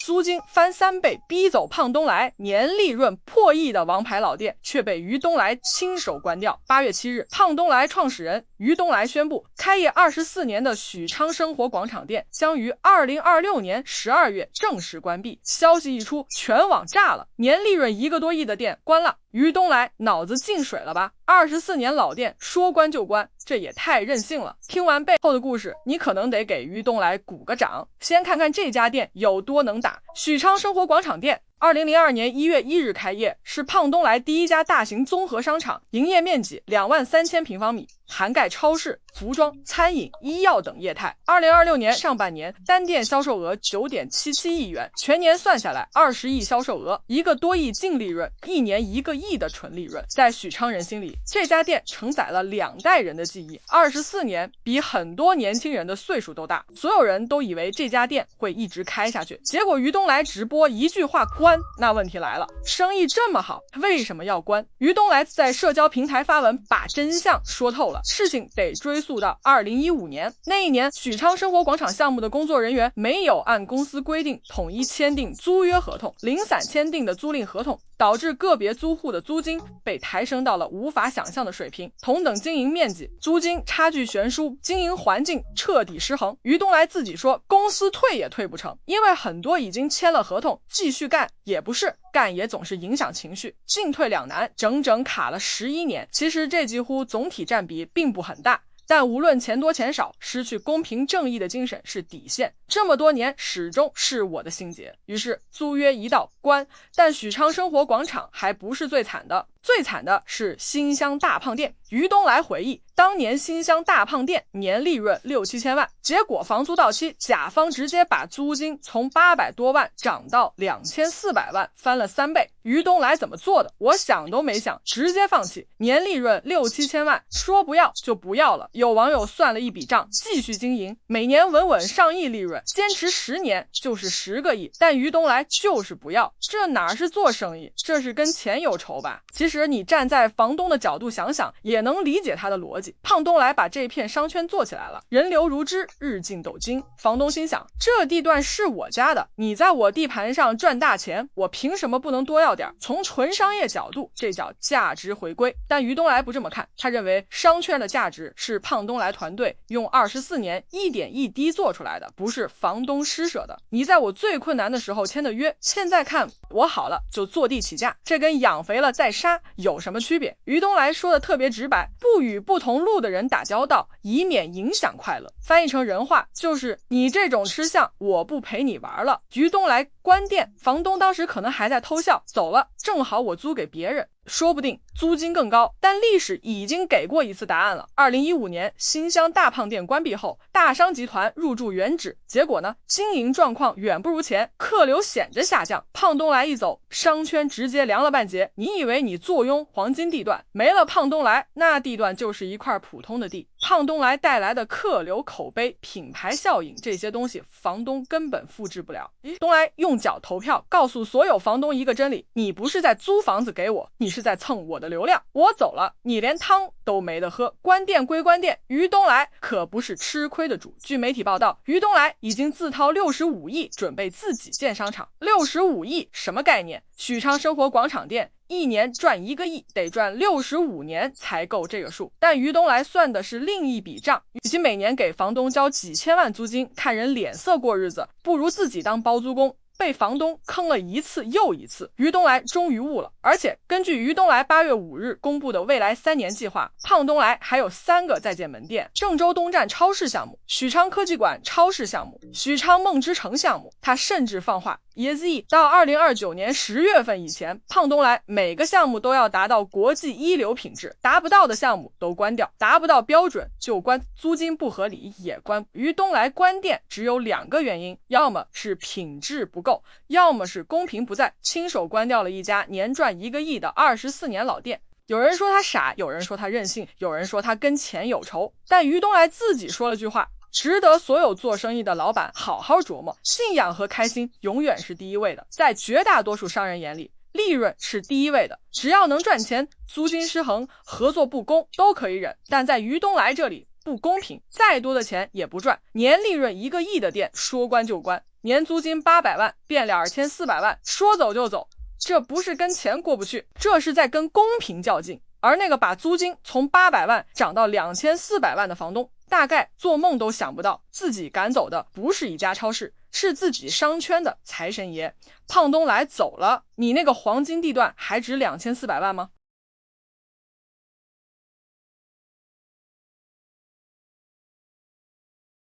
租金翻3倍逼走胖东来，年利润破亿的王牌老店却被于东来亲手关掉。8月7日，胖东来创始人于东来宣布，开业24年的许昌生活广场店将于2026年12月正式关闭。消息一出，全网炸了，年利润1个多亿的店关了。于东来脑子进水了吧？24年老店说关就关，这也太任性了。听完背后的故事，你可能得给于东来鼓个掌。先看看这家店有多能打。许昌生活广场店2002年1月1日开业，是胖东来第一家大型综合商场，营业面积23000平方米，涵盖超市、服装、餐饮、医药等业态。2026年上半年单店销售额9.77亿元，全年算下来20亿销售额，1个多亿净利润，1年1个亿的纯利润。在许昌人心里，这家店承载了2代人的记忆，24年比很多年轻人的岁数都大。所有人都以为这家店会一直开下去，结果于东来直播一句话关。那问题来了，生意这么好，为什么要关？于东来在社交平台发文把真相说透了，事情得追溯到2015年。那一年，许昌生活广场项目的工作人员没有按公司规定统一签订租约合同，零散签订的租赁合同，导致个别租户的租金被抬升到了无法想象的水平，同等经营面积，租金差距悬殊，经营环境彻底失衡。于东来自己说，公司退也退不成，因为很多已经签了合同，继续干也不是，干也总是影响情绪，进退两难，整整卡了11年。其实这几乎总体占比并不很大，但无论钱多钱少，失去公平正义的精神是底线，这么多年始终是我的心结。于是租约一到关，但许昌生活广场还不是最惨的，最惨的是新乡大胖店。于东来回忆，当年新乡大胖店年利润6、7千万，结果房租到期，甲方直接把租金从800多万涨到2400万，翻了3倍。于东来怎么做的？我想都没想，直接放弃。年利润6、7千万，说不要就不要了。有网友算了一笔账，继续经营，每年稳稳上亿利润，坚持10年就是10个亿。但于东来就是不要，这哪是做生意，这是跟钱有仇吧？其实你站在房东的角度想想，也能理解他的逻辑。胖东来把这片商圈做起来了，人流如织，日进斗金。房东心想，这地段是我家的，你在我地盘上赚大钱，我凭什么不能多要点？从纯商业角度，这叫价值回归。但于东来不这么看，他认为商圈的价值是胖东来团队用24年一点一滴做出来的，不是房东施舍的。你在我最困难的时候签的约，现在看我好了就坐地起价，这跟养肥了再杀有什么区别？于东来说的特别直白，不与不同路的人打交道，以免影响快乐。翻译成人话就是你这种吃相，我不陪你玩了。于东来关店，房东当时可能还在偷笑，走了，正好我租给别人，说不定租金更高。但历史已经给过一次答案了。2015年新乡大胖店关闭后，大商集团入驻原址，结果呢，经营状况远不如前，客流显着下降。胖东来一走，商圈直接凉了半截。你以为你坐拥黄金地段，没了胖东来，那地段就是一块普通的地。胖东来带来的客流、口碑、品牌效应，这些东西房东根本复制不了。东来用脚投票，告诉所有房东一个真理，你不是在租房子给我，你是在蹭我的流量。我走了，你连汤都没得喝。关店归关店，于东来可不是吃亏的主。据媒体报道，于东来已经自掏65亿准备自己建商场。65亿什么概念？许昌生活广场店一年赚1个亿，得赚65年才够这个数。但于东来算的是另一笔账，与其每年给房东交几千万租金，看人脸色过日子，不如自己当包租公。被房东坑了一次又一次，于东来终于悟了。而且根据于东来8月5日公布的未来3年计划，胖东来还有3个在建门店：郑州东站超市项目、许昌科技馆超市项目、许昌梦之城项目。他甚至放话，ESE 到2029年10月份以前，胖东来每个项目都要达到国际一流品质，达不到的项目都关掉，达不到标准就关，租金不合理也关。于东来关店只有2个原因，要么是品质不够，要么是公平不在，亲手关掉了一家年赚1个亿的24年老店。有人说他傻，有人说他任性，有人说他跟钱有仇，但于东来自己说了句话，值得所有做生意的老板好好琢磨，信仰和开心永远是第一位的。在绝大多数商人眼里，利润是第一位的，只要能赚钱，租金失衡、合作不公都可以忍。但在于东来这里，不公平，再多的钱也不赚。年利润1个亿的店说关就关，年租金800万变2400万，说走就走。这不是跟钱过不去，这是在跟公平较劲。而那个把租金从800万涨到2400万的房东，大概做梦都想不到，自己赶走的不是一家超市，是自己商圈的财神爷。胖东来走了，你那个黄金地段还值2400万吗？